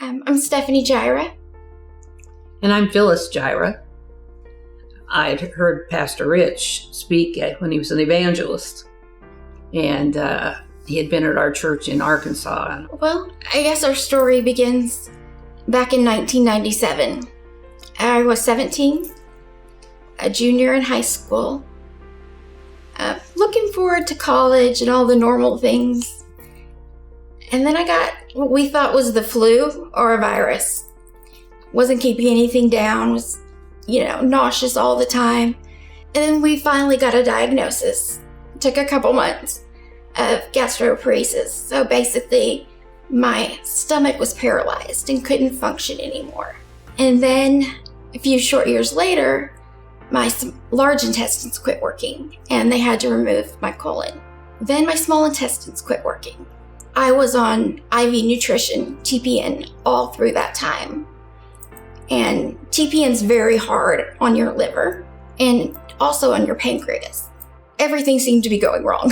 I'm Stephanie Jira. And I'm Phyllis Jira. I'd heard Pastor Rich speak when he was an evangelist, and he had been at our church in Arkansas. Well, I guess our story begins back in 1997. I was 17, a junior in high school, looking forward to college and all the normal things. And then I got what we thought was the flu or a virus. Wasn't keeping anything down, was, nauseous all the time. And then we finally got a diagnosis. It took a couple months of gastroparesis. So basically, my stomach was paralyzed and couldn't function anymore. And then a few short years later, my large intestines quit working and they had to remove my colon. Then my small intestines quit working. I was on IV nutrition, TPN, all through that time. And TPN's very hard on your liver and also on your pancreas. Everything seemed to be going wrong.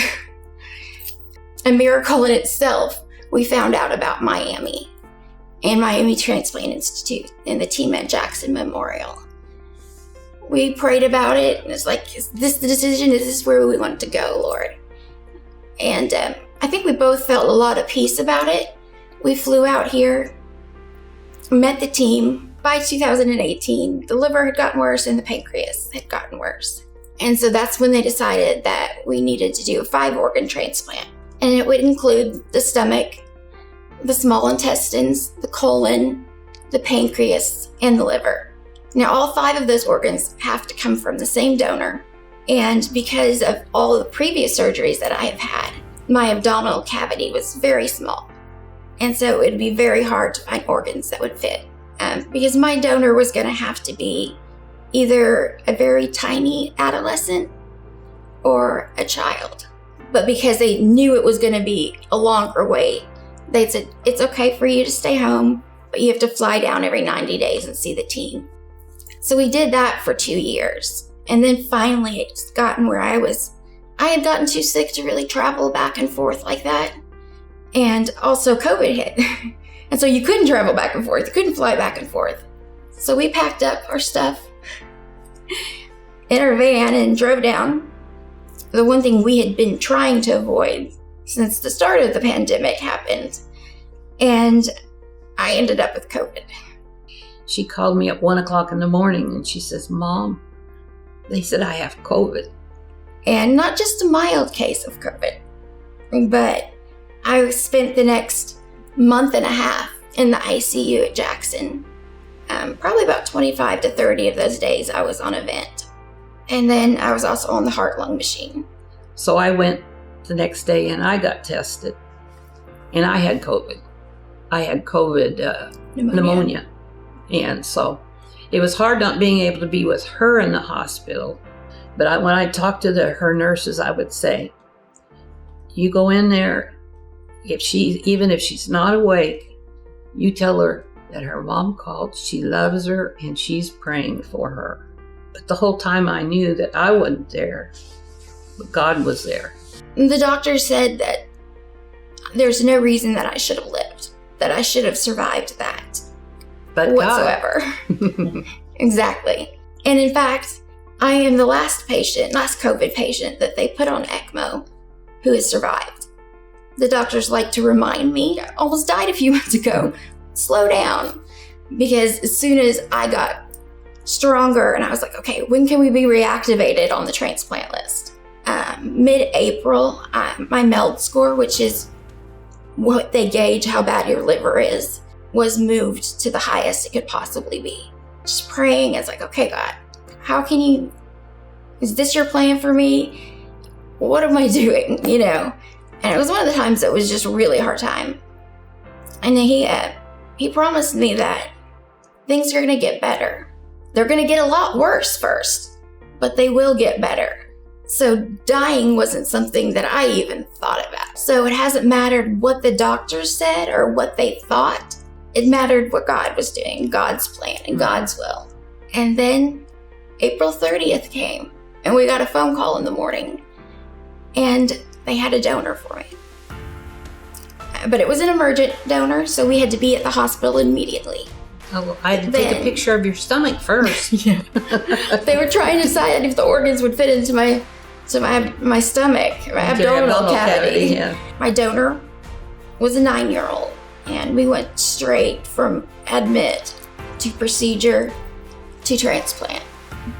A miracle in itself, we found out about Miami and Miami Transplant Institute and the team at Jackson Memorial. We prayed about it, and it's like, is this the decision? Is this where we want to go, Lord? And I think we both felt a lot of peace about it. We flew out here, met the team. By 2018, the liver had gotten worse and the pancreas had gotten worse. And so that's when they decided that we needed to do a 5-organ transplant. And it would include the stomach, the small intestines, the colon, the pancreas, and the liver. Now, all 5 of those organs have to come from the same donor. And because of all of the previous surgeries that I have had, my abdominal cavity was very small. And so it would be very hard to find organs that would fit. Because my donor was going to have to be either a very tiny adolescent or a child. But because they knew it was going to be a longer wait, they said, it's okay for you to stay home, but you have to fly down every 90 days and see the team. So we did that for 2 years. And then finally it's gotten where I had gotten too sick to really travel back and forth like that. And also COVID hit. And so you couldn't travel back and forth. You couldn't fly back and forth. So we packed up our stuff in our van and drove down. The one thing we had been trying to avoid since the start of the pandemic happened. And I ended up with COVID. She called me at 1 o'clock in the morning and she says, Mom, they said I have COVID. And not just a mild case of COVID, but I spent the next month and a half in the ICU at Jackson. Probably about 25 to 30 of those days I was on a vent. And then I was also on the heart-lung machine. So I went the next day and I got tested. And I had COVID. I had COVID pneumonia. And so it was hard not being able to be with her in the hospital. But when I talked to her nurses, I would say, you go in there, even if she's not awake, you tell her that her mom called, she loves her, and she's praying for her. But the whole time I knew that I wasn't there, but God was there. The doctor said that there's no reason that I should have lived, that I should have survived that but whatsoever. Exactly. And in fact, I am the last COVID patient that they put on ECMO who has survived. The doctors like to remind me, I almost died a few months ago. Slow down. Because as soon as I got stronger and I was like, okay, when can we be reactivated on the transplant list? Mid-April, my MELD score, which is what they gauge how bad your liver is, was moved to the highest it could possibly be. Just praying, it's like, okay, God, is this your plan for me? What am I doing, And it was one of the times that was just a really hard time. And he promised me that things are going to get better. They're going to get a lot worse first, but they will get better. So dying wasn't something that I even thought about. So it hasn't mattered what the doctors said or what they thought. It mattered what God was doing, God's plan and God's will. And then April 30th came and we got a phone call in the morning and they had a donor for me. But it was an emergent donor, so we had to be at the hospital immediately. Oh, well, I had to take a picture of your stomach first. Yeah. They were trying to decide if the organs would fit into my stomach, my abdominal cavity. Yeah. My donor was a 9-year-old, and we went straight from admit to procedure to transplant.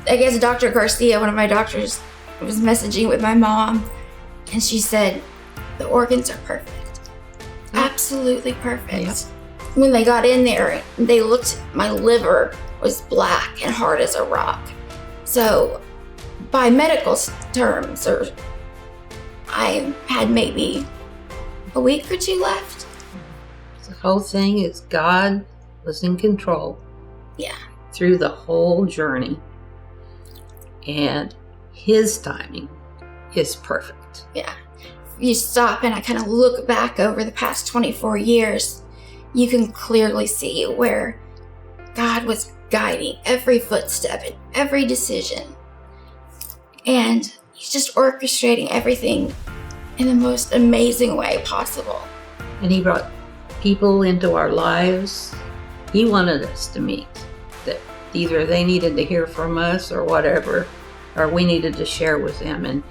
I guess Dr. Garcia, one of my doctors, was messaging with my mom, and she said, the organs are perfect. Absolutely perfect. Yep. When they got in there, they looked, my liver was black and hard as a rock. So by medical terms, I had maybe a week or 2 left. The whole thing is God was in control. Yeah. Through the whole journey. And his timing is perfect. Yeah. You stop and I kind of look back over the past 24 years, you can clearly see where God was guiding every footstep and every decision. And he's just orchestrating everything in the most amazing way possible. And he brought people into our lives he wanted us to meet. That either they needed to hear from us or whatever, or we needed to share with them. And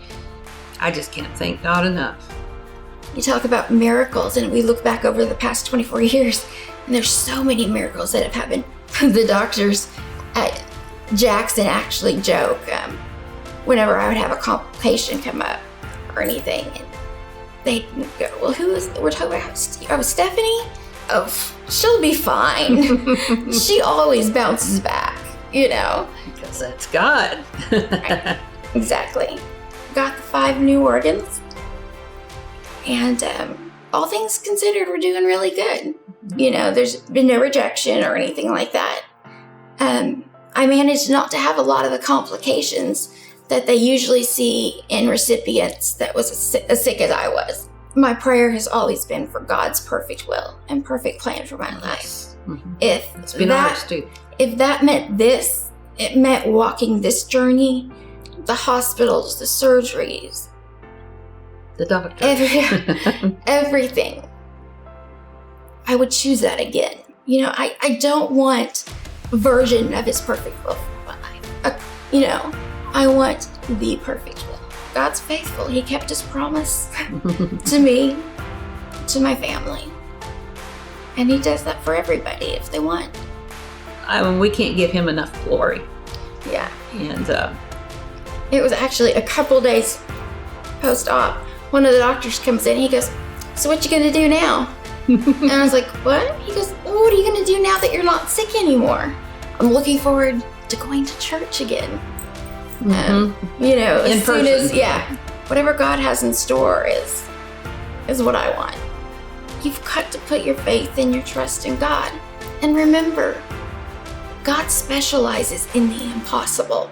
I just can't thank God enough. You talk about miracles, and we look back over the past 24 years, and there's so many miracles that have happened. The doctors at Jackson actually joke whenever I would have a complication come up or anything, and they'd go, well, we're talking about Stephanie? Oh, she'll be fine. She always bounces back, Because that's God. Right. Exactly. Got the 5 new organs. And all things considered, we're doing really good. There's been no rejection or anything like that. I managed not to have a lot of the complications that they usually see in recipients that was as sick as I was. My prayer has always been for God's perfect will and perfect plan for my life. Mm-hmm. It's been ours too. If that meant this, it meant walking this journey, the hospitals, the surgeries, the doctor, everything. I would choose that again. I don't want a version of his perfect will for my life. I want the perfect will. God's faithful. He kept his promise to me, to my family. And he does that for everybody if they want. We can't give him enough glory. Yeah. And it was actually a couple days post-op. One of the doctors comes in, he goes, so what you gonna do now? And I was like, what? He goes, well, what are you gonna do now that you're not sick anymore? I'm looking forward to going to church again. As soon as, whatever God has in store is what I want. You've got to put your faith and your trust in God. And remember, God specializes in the impossible.